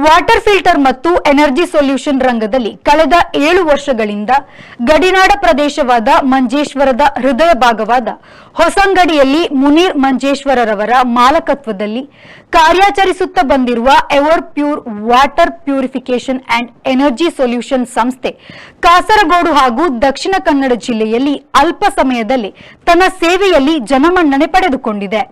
Water filter ಮತ್ತು energy solution ರಂಗದಲ್ಲಿ ಕಳೆದ 7 ವರ್ಷಗಳಿಂದ ಗಡಿನಾಡ ಪ್ರದೇಶವಾದ ಮಂಜೇಶ್ವರದ ಹೃದಯ ಭಾಗವಾದ ಹೊಸಂಗಡಿಯಲ್ಲಿ ಮುನೀರ್ ಮಂಜೇಶ್ವರರವರ ಮಾಲಕತ್ವದಲ್ಲಿ ಕಾರ್ಯಾಚರಿಸುತ್ತಾ ಬಂದಿರುವ ever pure water purification and energy solution ಸಂಸ್ಥೆ ಕಾಸರಗೋಡು ಹಾಗೂ ದಕ್ಷಿಣ ಕನ್ನಡ ಜಿಲ್ಲೆಯಲ್ಲಿ ಅಲ್ಪ ಸಮಯದಲ್ಲಿ ತನ್ನ ಸೇವೆಯಲ್ಲಿ ಜನಮನ್ನಣೆ ಪಡೆದುಕೊಂಡಿದೆ.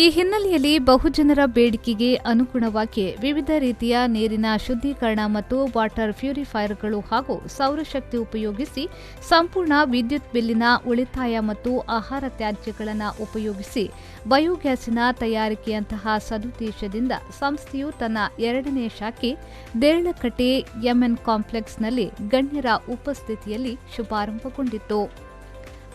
ಈ ಹಿನ್ನೆಲೆಯಲ್ಲಿ ಬಹುಜನರ ಬೇಡಿಕೆಗೆ ಅನುಗುಣವಾಗಿ ವಿವಿಧ ರೀತಿಯ ನೀರಿನ ಶುದ್ಧೀಕರಣ ಮತ್ತು ವಾಟರ್ ಪ್ಯೂರಿಫೈಯರ್ಗಳು ಹಾಗೂ ಸೌರಶಕ್ತಿ ಉಪಯೋಗಿಸಿ ಸಂಪೂರ್ಣ ವಿದ್ಯುತ್ ಬಿಲ್ಲಿನ ಉಳಿತಾಯ ಮತ್ತು ಆಹಾರ ತ್ಯಾಜ್ಯಗಳನ್ನು ಉಪಯೋಗಿಸಿ ಬಯೋಗ್ಯಾಸಿನ ತಯಾರಿಕೆಯಂತಹ ಸದುದ್ದೇಶದಿಂದ ಸಂಸ್ಥೆಯು ತನ್ನ 2ನೇ ಶಾಖೆ ದೇರಳಕಟ್ಟೆ ಎಂಎನ್ ಕಾಂಪ್ಲೆಕ್ಸ್ನಲ್ಲಿ ಗಣ್ಯರ ಉಪಸ್ಥಿತಿಯಲ್ಲಿ ಶುಭಾರಂಭಗೊಂಡಿತು.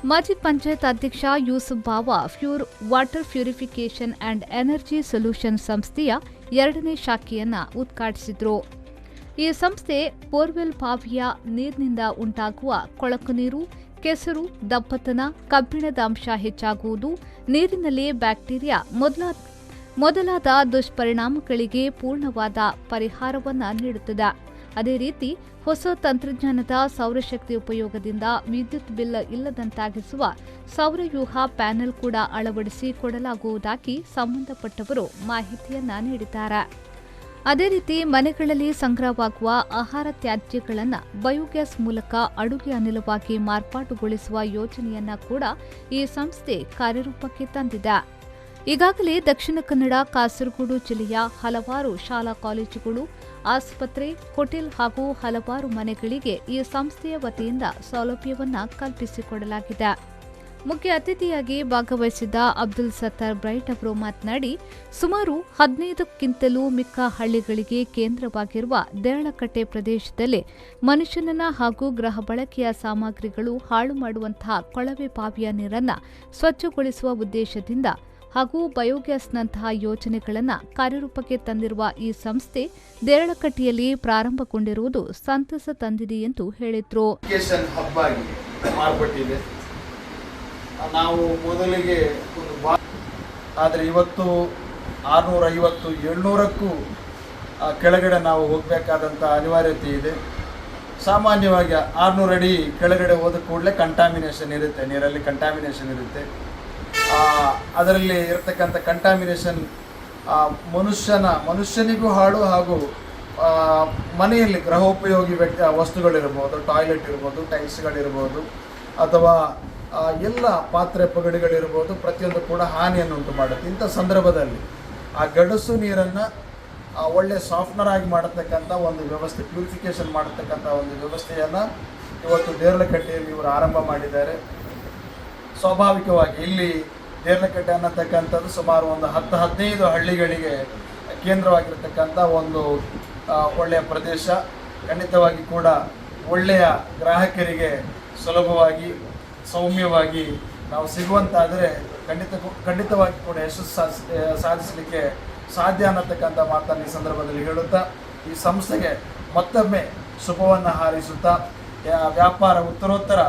ಮಾಜಿ ಪಂಚಾಯತ್ ಅಧ್ಯಕ್ಷ ಯೂಸುಫ್ ಬಾವಾ pure water purification and energy solution ಸಂಸ್ಥೆಯ 2ನೇ ಶಾಖೆಯನ್ನು ಉದ್ಘಾಟಿಸಿದರು. ಈ ಸಂಸ್ಥೆ ಬೋರ್ವೆಲ್ ಬಾವಿಯ ನೀರಿನಿಂದ ಉಂಟಾಗುವ ಕೊಳಕು ನೀರು, ಕೆಸರು, ದಪ್ಪತನ, ಕಬ್ಬಿಣದ ಅಂಶ ಹೆಚ್ಚಾಗುವುದು, ನೀರಿನಲ್ಲಿ ಬ್ಯಾಕ್ಟೀರಿಯಾ ಮೊದಲಾದ ದುಷ್ಪರಿಣಾಮಗಳಿಗೆ ಪೂರ್ಣವಾದ ಪರಿಹಾರವನ್ನು ನೀಡುತ್ತದೆ. ಅದೇ ರೀತಿ ಹೊಸ ತಂತ್ರಜ್ಞಾನದ ಸೌರಶಕ್ತಿ ಉಪಯೋಗದಿಂದ ವಿದ್ಯುತ್ ಬಿಲ್ ಇಲ್ಲದಂತಾಗಿಸುವ ಸೌರವ್ಯೂಹ ಪ್ಯಾನೆಲ್ ಕೂಡ ಅಳವಡಿಸಿ ಕೊಡಲಾಗುವುದಾಗಿ ಸಂಬಂಧಪಟ್ಟವರು ಮಾಹಿತಿಯನ್ನ ನೀಡಿದ್ದಾರೆ. ಅದೇ ರೀತಿ ಮನೆಗಳಲ್ಲಿ ಸಂಗ್ರಹವಾಗುವ ಆಹಾರ ತ್ಯಾಜ್ಯಗಳನ್ನು ಬಯೋಗ್ಯಾಸ್ ಮೂಲಕ ಅಡುಗೆ ಅನಿಲವಾಗಿ ಮಾರ್ಪಾಟುಗೊಳಿಸುವ ಯೋಜನೆಯನ್ನ ಕೂಡ ಈ ಸಂಸ್ಥೆ ಕಾರ್ಯರೂಪಕ್ಕೆ ತಂದಿದೆ. ಈಗಾಗಲೇ ದಕ್ಷಿಣ ಕನ್ನಡ, ಕಾಸರಗೋಡು ಜಿಲ್ಲೆಯ ಹಲವಾರು ಶಾಲಾ ಕಾಲೇಜುಗಳು, ಆಸ್ಪತ್ರೆ, ಹೋಟೆಲ್ ಹಾಗೂ ಹಲವಾರು ಮನೆಗಳಿಗೆ ಈ ಸಂಸ್ಥೆಯ ವತಿಯಿಂದ ಸೌಲಭ್ಯವನ್ನು ಕಲ್ಪಿಸಿಕೊಡಲಾಗಿದೆ. ಮುಖ್ಯ ಅತಿಥಿಯಾಗಿ ಭಾಗವಹಿಸಿದ್ದ ಅಬ್ದುಲ್ ಸತ್ತಾರ್ ಬ್ರೈಟ್ ಅವರು ಮಾತನಾಡಿ, ಸುಮಾರು 15ಕ್ಕಿಂತಲೂ ಮಿಕ್ಕ ಹಳ್ಳಿಗಳಿಗೆ ಕೇಂದ್ರವಾಗಿರುವ ದೇರಳಕಟ್ಟೆ ಪ್ರದೇಶದಲ್ಲಿ ಮನುಷ್ಯನನ್ನ ಹಾಗೂ ಗೃಹ ಬಳಕೆಯ ಸಾಮಗ್ರಿಗಳು ಹಾಳು ಮಾಡುವಂತಹ ಕೊಳವೆ ಬಾವಿಯ ನೀರನ್ನು ಸ್ವಚ್ಛಗೊಳಿಸುವ ಉದ್ದೇಶದಿಂದ ಹಾಗೂ ಬಯೋಗ್ಯಾಸ್ನಂತಹ ಯೋಜನೆಗಳನ್ನು ಕಾರ್ಯರೂಪಕ್ಕೆ ತಂದಿರುವ ಈ ಸಂಸ್ಥೆ ದೇರಳಕಟ್ಟೆಯಲ್ಲಿ ಪ್ರಾರಂಭಗೊಂಡಿರುವುದು ಸಂತಸ ತಂದಿದೆ ಎಂದು ಹೇಳಿದರು. ನಾವು ಮೊದಲಿಗೆ ಆದರೆ ಇವತ್ತು 650-700ಕ್ಕೂ ಕೆಳಗಡೆ ನಾವು ಹೋಗಬೇಕಾದಂಥ ಅನಿವಾರ್ಯತೆ ಇದೆ. ಸಾಮಾನ್ಯವಾಗಿ 600 ಅಡಿ ಕೆಳಗಡೆ ಹೋದ ಕೂಡಲೇ ಕಂಟಾಮಿನೇಷನ್ ಇರುತ್ತೆ, ನೀರಲ್ಲಿ ಕಂಟಾಮಿನೇಷನ್ ಇರುತ್ತೆ. ಅದರಲ್ಲಿ ಇರತಕ್ಕಂಥ ಕಂಟಾಮಿನೇಷನ್ ಮನುಷ್ಯನಿಗೂ ಹಾಳು ಹಾಗೂ ಮನೆಯಲ್ಲಿ ಗೃಹೋಪಯೋಗಿ ವಸ್ತುಗಳಿರ್ಬೋದು, ಟಾಯ್ಲೆಟ್ ಇರ್ಬೋದು, ಟೈಲ್ಸ್ಗಳಿರ್ಬೋದು, ಅಥವಾ ಎಲ್ಲ ಪಾತ್ರೆ ಪಗಡಿಗಳಿರ್ಬೋದು, ಪ್ರತಿಯೊಂದು ಕೂಡ ಹಾನಿಯನ್ನು ಉಂಟು ಮಾಡುತ್ತೆ. ಇಂಥ ಸಂದರ್ಭದಲ್ಲಿ ಆ ಗಡಸು ನೀರನ್ನು ಒಳ್ಳೆ ಸಾಫ್ಟ್ನರ್ ಆಗಿ ಮಾಡತಕ್ಕಂಥ ಒಂದು ವ್ಯವಸ್ಥೆ, ಪ್ಯೂರಿಫಿಕೇಷನ್ ಮಾಡತಕ್ಕಂಥ ಒಂದು ವ್ಯವಸ್ಥೆಯನ್ನು ಇವತ್ತು ದೇರಳಕಟ್ಟೆಯಲ್ಲಿ ಇವರು ಆರಂಭ ಮಾಡಿದ್ದಾರೆ. ಸ್ವಾಭಾವಿಕವಾಗಿ ಇಲ್ಲಿ ದೇರಳಕಟ್ಟೆ ಅನ್ನತಕ್ಕಂಥದ್ದು ಸುಮಾರು ಒಂದು 10-15 ಹಳ್ಳಿಗಳಿಗೆ ಕೇಂದ್ರವಾಗಿರ್ತಕ್ಕಂಥ ಒಂದು ಒಳ್ಳೆಯ ಪ್ರದೇಶ. ಖಂಡಿತವಾಗಿ ಕೂಡ ಒಳ್ಳೆಯ ಗ್ರಾಹಕರಿಗೆ ಸುಲಭವಾಗಿ ಸೌಮ್ಯವಾಗಿ ನಾವು ಸಿಗುವಂತಾದರೆ ಖಂಡಿತವಾಗಿ ಕೂಡ ಯಶಸ್ಸು ಸಾಧಿಸಲಿಕ್ಕೆ ಸಾಧ್ಯ ಅನ್ನತಕ್ಕಂಥ ಮಾತನ್ನು ಈ ಸಂದರ್ಭದಲ್ಲಿ ಹೇಳುತ್ತಾ, ಈ ಸಂಸ್ಥೆಗೆ ಮತ್ತೊಮ್ಮೆ ಶುಭವನ್ನು ಹಾರೈಸುತ್ತಾ ವ್ಯಾಪಾರ ಉತ್ತರೋತ್ತರ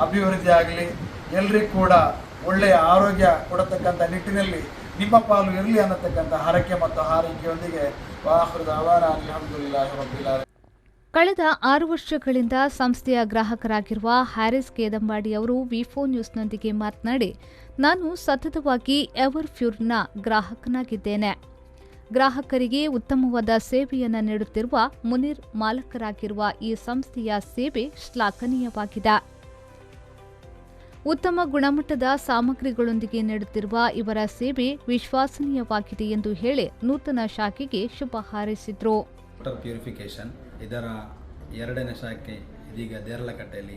ಅಭಿವೃದ್ಧಿ ಆಗಲಿ, ಎಲ್ರಿಗೂ ಕೂಡ ಒಳ್ಳೆಯ ಆರೋಗ್ಯ ಕೊಡತಕ್ಕಂಥ ನಿಟ್ಟಿನಲ್ಲಿ ನಿಮ್ಮ ಪಾಲು ಇರಲಿ ಅನ್ನತಕ್ಕಂಥ ಹರಕೆ ಮತ್ತು ಹಾರೈಕೆಯೊಂದಿಗೆ ಕಳೆದ 6 ವರ್ಷಗಳಿಂದ ಸಂಸ್ಥೆಯ ಗ್ರಾಹಕರಾಗಿರುವ ಹ್ಯಾರಿಸ್ ಕೇದಂಬಾಡಿ ಅವರು ವಿ4 ನ್ಯೂಸ್ನೊಂದಿಗೆ ಮಾತನಾಡಿ, ನಾನು ಸತತವಾಗಿ ಎವರ್ ಪ್ಯೂರ್ನ ಗ್ರಾಹಕನಾಗಿದ್ದೇನೆ. ಗ್ರಾಹಕರಿಗೆ ಉತ್ತಮವಾದ ಸೇವೆಯನ್ನು ನೀಡುತ್ತಿರುವ ಮುನೀರ್ ಮಾಲಕರಾಗಿರುವ ಈ ಸಂಸ್ಥೆಯ ಸೇವೆ ಶ್ಲಾಘನೀಯವಾಗಿದೆ. ಉತ್ತಮ ಗುಣಮಟ್ಟದ ಸಾಮಗ್ರಿಗಳೊಂದಿಗೆ ನೀಡುತ್ತಿರುವ ಇವರ ಸೇವೆ ವಿಶ್ವಾಸನೀಯವಾಗಿದೆ ಎಂದು ಹೇಳಿ ನೂತನ ಶಾಖೆಗೆ ಶುಭ ಹಾರೈಸಿದರು. ವಾಟರ್ ಪ್ಯೂರಿಫಿಕೇಷನ್ ಇದರ 2ನೇ ಶಾಖೆ ಇದೀಗ ದೇರಳಕಟ್ಟೆಯಲ್ಲಿ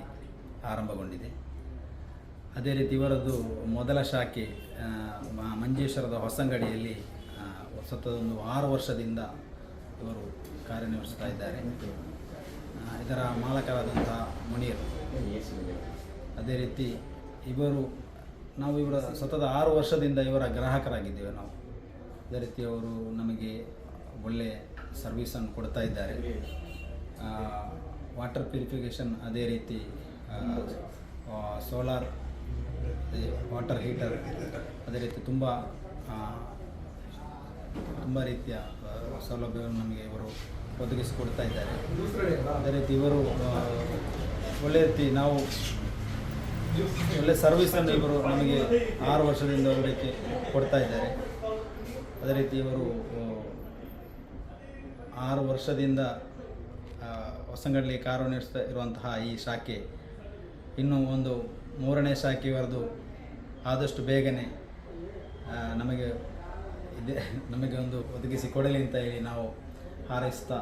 ಆರಂಭಗೊಂಡಿದೆ. ಅದೇ ರೀತಿ ಇವರದ್ದು ಮೊದಲ ಶಾಖೆ ಮಂಜೇಶ್ವರದ ಹೊಸಂಗಡಿಯಲ್ಲಿ ಸತತೊಂದು 6 ವರ್ಷದಿಂದ ಇವರು ಕಾರ್ಯನಿರ್ವಹಿಸ್ತಾ ಇದ್ದಾರೆ. ಇದರ ಮಾಲಕರಾದಂಥ ಮುನೀರ್. ಅದೇ ರೀತಿ ನಾವು ಇವರ ಸತತ 6 ವರ್ಷದಿಂದ ಇವರ ಗ್ರಾಹಕರಾಗಿದ್ದೇವೆ ನಾವು. ಅದೇ ರೀತಿ ಅವರು ನಮಗೆ ಒಳ್ಳೆಯ ಸರ್ವಿಸನ್ನು ಕೊಡ್ತಾ ಇದ್ದಾರೆ. ವಾಟರ್ ಪ್ಯೂರಿಫಿಕೇಷನ್, ಅದೇ ರೀತಿ ಸೋಲಾರ್ ವಾಟರ್ ಹೀಟರ್, ಅದೇ ರೀತಿ ತುಂಬ ತುಂಬ ರೀತಿಯ ಸೌಲಭ್ಯಗಳನ್ನು ನಮಗೆ ಇವರು ಒದಗಿಸಿಕೊಡ್ತಾ ಇದ್ದಾರೆ. ಅದೇ ರೀತಿ ಇವರು ಒಳ್ಳೆಯ ರೀತಿ ನಾವು ಒಳ್ಳೆಯ ಸರ್ವಿಸನ್ನು ಇವರು ನಮಗೆ 6 ವರ್ಷದಿಂದ ಅವರಿಗೆ ಕೊಡ್ತಾ ಇದ್ದಾರೆ. ಅದೇ ರೀತಿ ಇವರು 6 ವರ್ಷದಿಂದ ಹೊಸಂಗಡಿಯಲ್ಲಿ ಕಾರ್ಯನಿರ್ವಹಿಸ್ತಾ ಇರುವಂತಹ ಈ ಶಾಖೆ ಇನ್ನೂ ಒಂದು 3ನೇ ಶಾಖೆ ಇವರದು ಆದಷ್ಟು ಬೇಗನೆ ನಮಗೆ ಒಂದು ಒದಗಿಸಿ ಕೊಡಲಿ ಅಂತ ಹೇಳಿ ನಾವು ಹಾರೈಸ್ತಾ.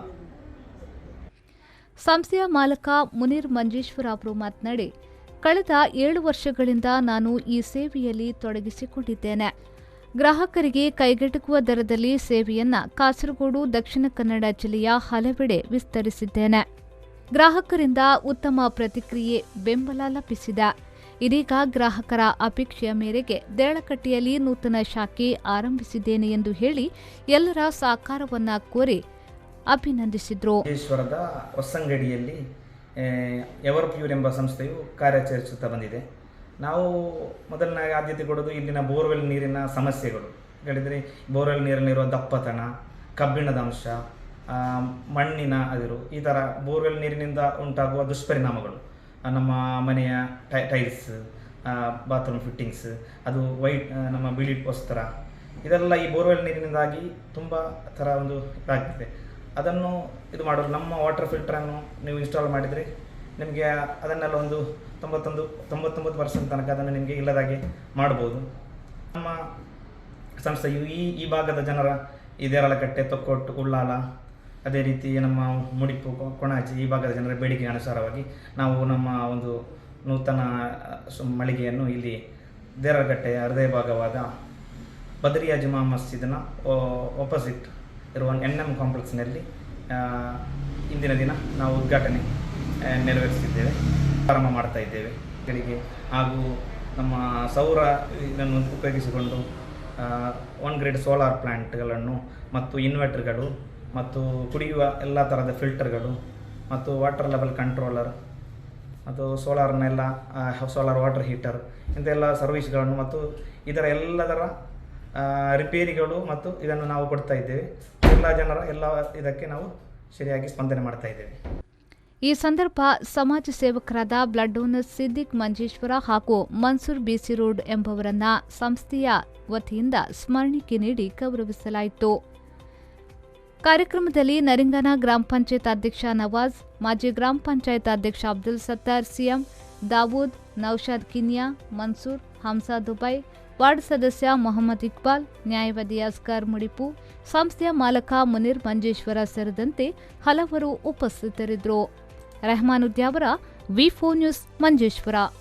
ಸಂಸ್ಥೆಯ ಮಾಲಕ ಮುನೀರ್ ಮಂಜೇಶ್ವರ ಅವರು ಮಾತನಾಡಿ, ಕಳೆದ 7 ವರ್ಷಗಳಿಂದ ನಾನು ಈ ಸೇವೆಯಲ್ಲಿ ತೊಡಗಿಸಿಕೊಂಡಿದ್ದೇನೆ. ಗ್ರಾಹಕರಿಗೆ ಕೈಗೆಟುಕುವ ದರದಲ್ಲಿ ಸೇವೆಯನ್ನ ಕಾಸರಗೋಡು, ದಕ್ಷಿಣ ಕನ್ನಡ ಜಿಲ್ಲೆಯ ಹಲವೆಡೆ ವಿಸ್ತರಿಸಿದ್ದೇನೆ. ಗ್ರಾಹಕರಿಂದ ಉತ್ತಮ ಪ್ರತಿಕ್ರಿಯೆ, ಬೆಂಬಲ ಲಭಿಸಿದೆ. ಇದೀಗ ಗ್ರಾಹಕರ ಅಪೇಕ್ಷೆಯ ಮೇರೆಗೆ ದೇರಳಕಟ್ಟೆಯಲ್ಲಿ ನೂತನ ಶಾಖೆ ಆರಂಭಿಸಿದ್ದೇನೆ ಎಂದು ಹೇಳಿ ಎಲ್ಲರ ಸಹಕಾರವನ್ನ ಕೋರಿ ಅಭಿನಂದಿಸಿದರು. ಮಂಜೇಶ್ವರದ ಹೊಸಂಗಡಿಯಲ್ಲಿ ಎವರ್ ಪ್ಯೂರ್ ಎಂಬ ಸಂಸ್ಥೆಯು ಕಾರ್ಯಾಚರಿಸುತ್ತಾ ಬಂದಿದೆ. ನಾವು ಮೊದಲನೇ ಆದ್ಯತೆ ಕೊಡೋದು ಇಲ್ಲಿನ ಬೋರ್ವೆಲ್ ನೀರಿನ ಸಮಸ್ಯೆಗಳು. ಹೇಳಿದರೆ ಬೋರ್ವೆಲ್ ನೀರಲ್ಲಿರುವ ದಪ್ಪತನ, ಕಬ್ಬಿಣದ ಅಂಶ, ಮಣ್ಣಿನ ಅದಿರು, ಈ ಥರ ಬೋರ್ವೆಲ್ ನೀರಿನಿಂದ ಉಂಟಾಗುವ ದುಷ್ಪರಿಣಾಮಗಳು, ನಮ್ಮ ಮನೆಯ ಟೈಲ್ಸ್, ಬಾತ್ರೂಮ್ ಫಿಟ್ಟಿಂಗ್ಸ್, ಅದು ವೈಟ್ ನಮ್ಮ ಬಿಳಿ ವಸ್ತ್ರ, ಇದೆಲ್ಲ ಈ ಬೋರ್ವೆಲ್ ನೀರಿನಿಂದಾಗಿ ತುಂಬ ಥರ ಒಂದು ಇದಾಗ್ತಿದೆ. ಅದನ್ನು ಇದು ಮಾಡಲು ನಮ್ಮ ವಾಟರ್ ಫಿಲ್ಟ್ರನ್ನು ನೀವು ಇನ್ಸ್ಟಾಲ್ ಮಾಡಿದರೆ ನಿಮಗೆ ಅದನ್ನೆಲ್ಲ ಒಂದು 99% ತನಕ ಅದನ್ನು ನಿಮಗೆ ಇಲ್ಲದಾಗೆ ಮಾಡ್ಬೋದು. ನಮ್ಮ ಸಂಸ್ಥೆಯು ಈ ಭಾಗದ ಜನರ ಈ ದೇರಳಕಟ್ಟೆ, ತೊಕ್ಕೊಟ್ಟು, ಉಳ್ಳಾಲ, ಅದೇ ರೀತಿ ನಮ್ಮ ಮುಡಿಪು, ಕೊಣಾಜಿ ಈ ಭಾಗದ ಜನರ ಬೇಡಿಕೆ ಅನುಸಾರವಾಗಿ ನಾವು ನಮ್ಮ ಒಂದು ನೂತನ ಮಳಿಗೆಯನ್ನು ಇಲ್ಲಿ ದೇರಳಕಟ್ಟೆಯ ಹೃದಯ ಭಾಗವಾದ ಬದರಿಯಾ ಜುಮಾ ಮಸ್ಜಿದ್ನ ಆಪೋಸಿಟ್ ಇರುವ NM ಕಾಂಪ್ಲೆಕ್ಸ್ನಲ್ಲಿ ಇಂದಿನ ದಿನ ನಾವು ಉದ್ಘಾಟನೆ ನೆರವೇರಿಸಿದ್ದೇವೆ, ಪ್ರಾರಂಭ ಮಾಡ್ತಾ ಇದ್ದೇವೆ. ಗಳಿಗೆ ಹಾಗೂ ನಮ್ಮ ಸೌರ ಇದನ್ನು ಉಪಯೋಗಿಸಿಕೊಂಡು 1 ಗ್ರೇಡ್ ಸೋಲಾರ್ ಪ್ಲ್ಯಾಂಟ್ಗಳನ್ನು ಮತ್ತು ಇನ್ವರ್ಟರ್ಗಳು ಮತ್ತು ಕುಡಿಯುವ ಎಲ್ಲ ಥರದ ಫಿಲ್ಟರ್ಗಳು ಮತ್ತು ವಾಟರ್ ಲೆವೆಲ್ ಕಂಟ್ರೋಲರ್ ಮತ್ತು ಸೋಲಾರ್ ವಾಟರ್ ಹೀಟರ್ ಇಂಥೆಲ್ಲ ಸರ್ವಿಸ್ಗಳನ್ನು ಮತ್ತು ಇದರ ಎಲ್ಲದರ ರಿಪೇರಿಗಳು ಮತ್ತು ಇದನ್ನು ನಾವು ಕೊಡ್ತಾ ಇದ್ದೇವೆ. ಎಲ್ಲ ಜನರ ಎಲ್ಲ ಇದಕ್ಕೆ ನಾವು ಸರಿಯಾಗಿ ಸ್ಪಂದನೆ ಮಾಡ್ತಾ ಇದ್ದೇವೆ. ಈ ಸಂದರ್ಭ ಸಮಾಜ ಸೇವಕರಾದ ಬ್ಲಡ್ ಡೋನರ್ ಸಿದ್ದಿಕ್ ಮಂಜೇಶ್ವರ ಹಾಗೂ ಮನ್ಸೂರ್ BC ರೋಡ್ ಎಂಬವರನ್ನ ಸಂಸ್ಥೆಯ ವತಿಯಿಂದ ಸ್ಮರಣಿಕೆ ನೀಡಿ ಗೌರವಿಸಲಾಯಿತು. ಕಾರ್ಯಕ್ರಮದಲ್ಲಿ ನರಿಂಗಾನ ಗ್ರಾಮ ಪಂಚಾಯತ್ ಅಧ್ಯಕ್ಷ ನವಾಜ್, ಮಾಜಿ ಗ್ರಾಮ ಪಂಚಾಯತ್ ಅಧ್ಯಕ್ಷ Abdul Sattar CM, Dawood, Naushad Kinya, Mansoor, Hamsa Dubai, ward ಸದಸ್ಯ ಮೊಹಮ್ಮದ್ ಇಕ್ಬಾಲ್, ನ್ಯಾಯವಾದಿ ಅಸ್ಗರ್ ಮುಡಿಪು, ಸಂಸ್ಥೆಯ ಮಾಲಕ ಮುನೀರ್ ಮಂಜೇಶ್ವರ ಸೇರಿದಂತೆ ಹಲವರು ಉಪಸ್ಥಿತರಿದ್ದರು. Rehman Udyavar, V4 news, Manjeshwar.